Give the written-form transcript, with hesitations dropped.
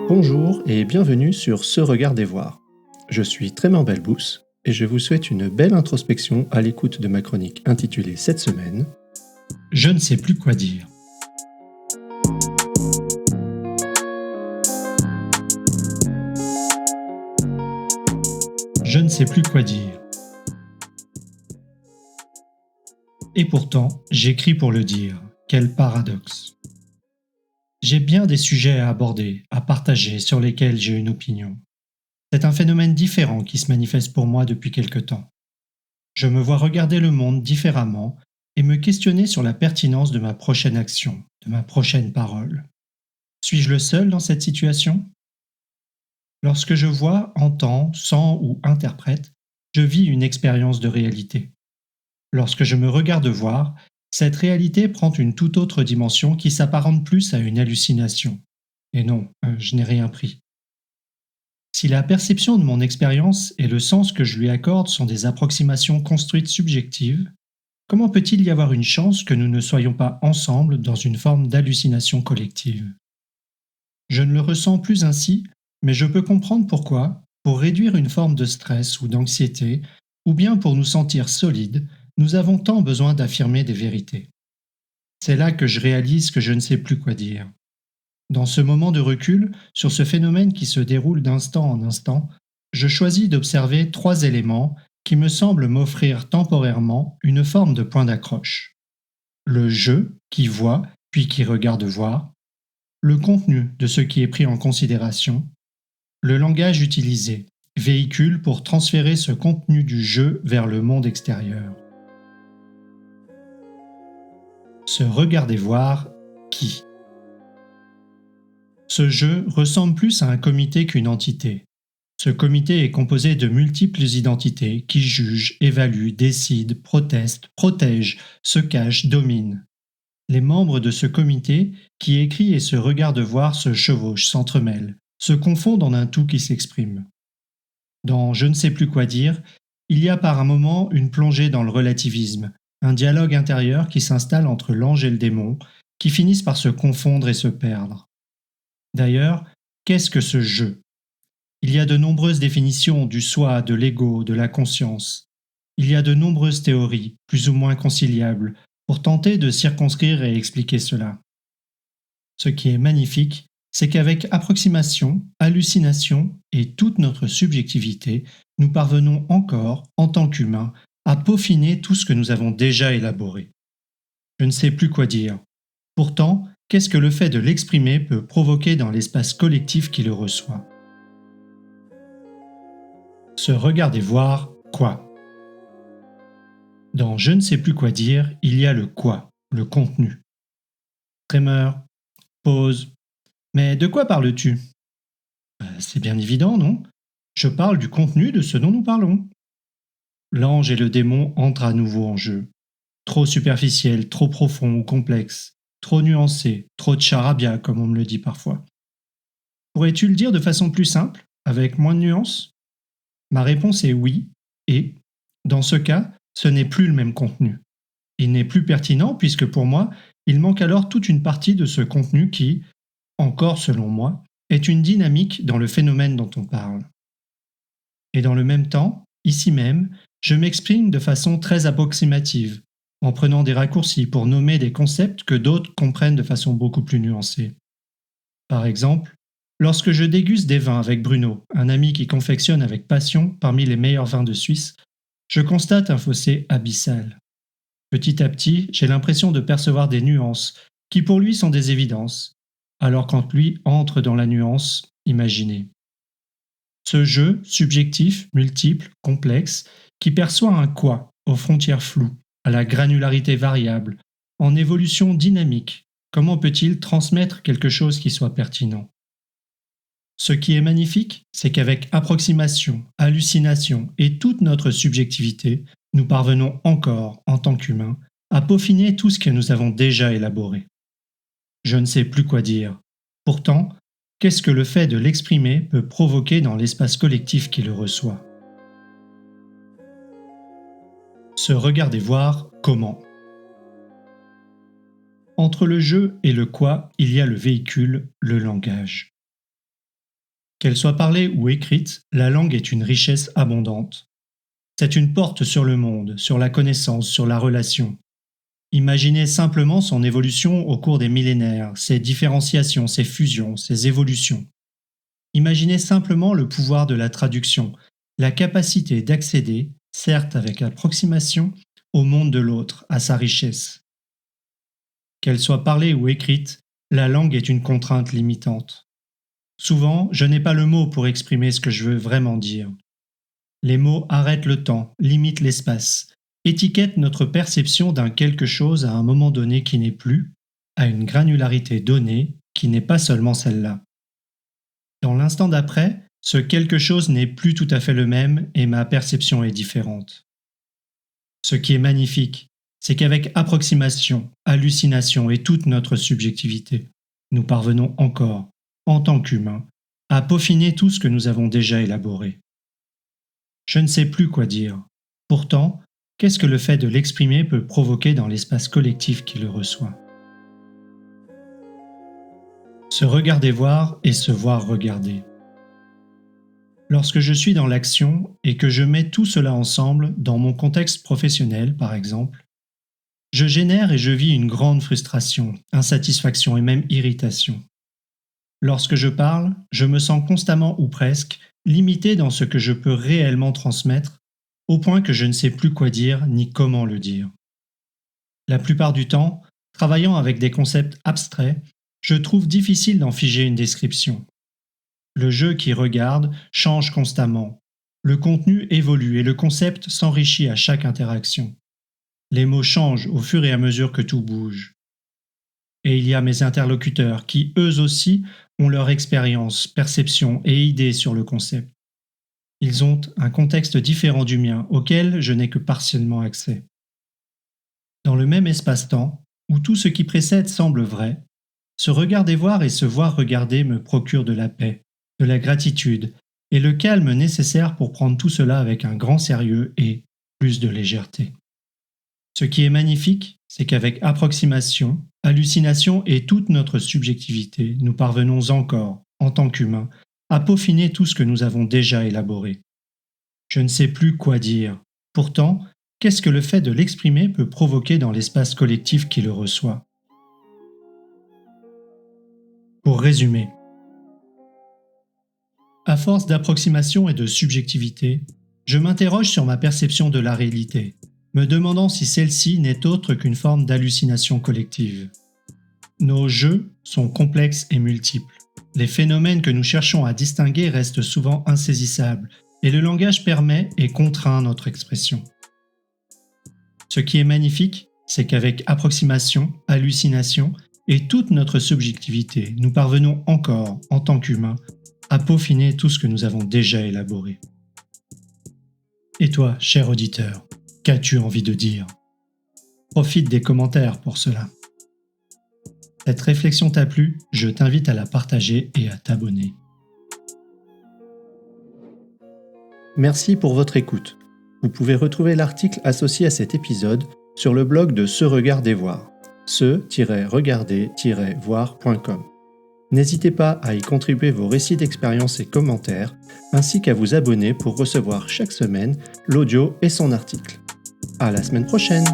Bonjour et bienvenue sur Ce Regard des Voir. Je suis Trément Belbous et je vous souhaite une belle introspection à l'écoute de ma chronique intitulée cette semaine Je ne sais plus quoi dire. Je ne sais plus quoi dire. Et pourtant, j'écris pour le dire. Quel paradoxe. J'ai bien des sujets à aborder, à partager, sur lesquels j'ai une opinion. C'est un phénomène différent qui se manifeste pour moi depuis quelque temps. Je me vois regarder le monde différemment et me questionner sur la pertinence de ma prochaine action, de ma prochaine parole. Suis-je le seul dans cette situation? Lorsque je vois, entends, sens ou interprète, je vis une expérience de réalité. Lorsque je me regarde voir, cette réalité prend une toute autre dimension qui s'apparente plus à une hallucination. Et non, je n'ai rien pris. Si la perception de mon expérience et le sens que je lui accorde sont des approximations construites subjectives, comment peut-il y avoir une chance que nous ne soyons pas ensemble dans une forme d'hallucination collective? Je ne le ressens plus ainsi, mais je peux comprendre pourquoi, pour réduire une forme de stress ou d'anxiété, ou bien pour nous sentir solides, nous avons tant besoin d'affirmer des vérités. C'est là que je réalise que je ne sais plus quoi dire. Dans ce moment de recul, sur ce phénomène qui se déroule d'instant en instant, je choisis d'observer trois éléments qui me semblent m'offrir temporairement une forme de point d'accroche. Le je, qui voit, puis qui regarde voir, le contenu de ce qui est pris en considération, le langage utilisé, véhicule pour transférer ce contenu du je vers le monde extérieur. Se regarder voir qui? Ce je ressemble plus à un comité qu'une entité. Ce comité est composé de multiples identités qui jugent, évaluent, décident, protestent, protègent, se cachent, dominent. Les membres de ce comité, qui écrit et se regarde voir, se chevauchent, s'entremêlent, se confondent en un tout qui s'exprime. Dans Je ne sais plus quoi dire, il y a par un moment une plongée dans le relativisme, un dialogue intérieur qui s'installe entre l'ange et le démon, qui finissent par se confondre et se perdre. D'ailleurs, qu'est-ce que ce je? Il y a de nombreuses définitions du soi, de l'ego, de la conscience. Il y a de nombreuses théories, plus ou moins conciliables, pour tenter de circonscrire et expliquer cela. Ce qui est magnifique, c'est qu'avec approximation, hallucination et toute notre subjectivité, nous parvenons encore, en tant qu'humains, à peaufiner tout ce que nous avons déjà élaboré. Je ne sais plus quoi dire. Pourtant, qu'est-ce que le fait de l'exprimer peut provoquer dans l'espace collectif qui le reçoit? Se regarder voir quoi? Dans Je ne sais plus quoi dire, il y a le quoi, le contenu. Tremeur, pause. Mais de quoi parles-tu? C'est bien évident, non? Je parle du contenu de ce dont nous parlons. L'ange et le démon entrent à nouveau en jeu. Trop superficiel, trop profond ou complexe, trop nuancé, trop de charabia, comme on me le dit parfois. Pourrais-tu le dire de façon plus simple, avec moins de nuances? Ma réponse est oui, et, dans ce cas, ce n'est plus le même contenu. Il n'est plus pertinent puisque pour moi, il manque alors toute une partie de ce contenu qui, encore selon moi, est une dynamique dans le phénomène dont on parle. Et dans le même temps, ici même, je m'exprime de façon très approximative, en prenant des raccourcis pour nommer des concepts que d'autres comprennent de façon beaucoup plus nuancée. Par exemple, lorsque je déguste des vins avec Bruno, un ami qui confectionne avec passion parmi les meilleurs vins de Suisse, je constate un fossé abyssal. Petit à petit, j'ai l'impression de percevoir des nuances qui pour lui sont des évidences, alors quand lui entre dans la nuance imaginée. Ce jeu, subjectif, multiple, complexe, qui perçoit un quoi aux frontières floues, à la granularité variable, en évolution dynamique, comment peut-il transmettre quelque chose qui soit pertinent? Ce qui est magnifique, c'est qu'avec approximation, hallucination et toute notre subjectivité, nous parvenons encore, en tant qu'humains, à peaufiner tout ce que nous avons déjà élaboré. Je ne sais plus quoi dire. Pourtant, qu'est-ce que le fait de l'exprimer peut provoquer dans l'espace collectif qui le reçoit? Se regarder voir comment. Entre le je et le quoi, il y a le véhicule, le langage. Qu'elle soit parlée ou écrite, la langue est une richesse abondante. C'est une porte sur le monde, sur la connaissance, sur la relation. Imaginez simplement son évolution au cours des millénaires, ses différenciations, ses fusions, ses évolutions. Imaginez simplement le pouvoir de la traduction, la capacité d'accéder, certes avec approximation, au monde de l'autre, à sa richesse. Qu'elle soit parlée ou écrite, la langue est une contrainte limitante. Souvent, je n'ai pas le mot pour exprimer ce que je veux vraiment dire. Les mots arrêtent le temps, limitent l'espace, étiquettent notre perception d'un quelque chose à un moment donné qui n'est plus, à une granularité donnée qui n'est pas seulement celle-là. Dans l'instant d'après, ce quelque chose n'est plus tout à fait le même et ma perception est différente. Ce qui est magnifique, c'est qu'avec approximation, hallucination et toute notre subjectivité, nous parvenons encore, en tant qu'humains, à peaufiner tout ce que nous avons déjà élaboré. Je ne sais plus quoi dire. Pourtant, qu'est-ce que le fait de l'exprimer peut provoquer dans l'espace collectif qui le reçoit? Se regarder voir et se voir regarder. Lorsque je suis dans l'action et que je mets tout cela ensemble, dans mon contexte professionnel par exemple, je génère et je vis une grande frustration, insatisfaction et même irritation. Lorsque je parle, je me sens constamment ou presque limité dans ce que je peux réellement transmettre, au point que je ne sais plus quoi dire ni comment le dire. La plupart du temps, travaillant avec des concepts abstraits, je trouve difficile d'en figer une description. Le jeu qui regarde change constamment. Le contenu évolue et le concept s'enrichit à chaque interaction. Les mots changent au fur et à mesure que tout bouge. Et il y a mes interlocuteurs qui, eux aussi, ont leur expérience, perception et idées sur le concept. Ils ont un contexte différent du mien auquel je n'ai que partiellement accès. Dans le même espace-temps, où tout ce qui précède semble vrai, se regarder voir et se voir regarder me procure de la paix, de la gratitude et le calme nécessaire pour prendre tout cela avec un grand sérieux et plus de légèreté. Ce qui est magnifique, c'est qu'avec approximation, hallucination et toute notre subjectivité, nous parvenons encore, en tant qu'humains, à peaufiner tout ce que nous avons déjà élaboré. Je ne sais plus quoi dire. Pourtant, qu'est-ce que le fait de l'exprimer peut provoquer dans l'espace collectif qui le reçoit? Pour résumer, à force d'approximation et de subjectivité, je m'interroge sur ma perception de la réalité, me demandant si celle-ci n'est autre qu'une forme d'hallucination collective. Nos jeux sont complexes et multiples. Les phénomènes que nous cherchons à distinguer restent souvent insaisissables, et le langage permet et contraint notre expression. Ce qui est magnifique, c'est qu'avec approximation, hallucination et toute notre subjectivité, nous parvenons encore, en tant qu'humains, à peaufiner tout ce que nous avons déjà élaboré. Et toi, cher auditeur, qu'as-tu envie de dire? Profite des commentaires pour cela. Cette réflexion t'a plu, je t'invite à la partager et à t'abonner. Merci pour votre écoute. Vous pouvez retrouver l'article associé à cet épisode sur le blog de Se Regarder Voir, se-regarder-voir.com. N'hésitez pas à y contribuer vos récits d'expérience et commentaires, ainsi qu'à vous abonner pour recevoir chaque semaine l'audio et son article. À la semaine prochaine!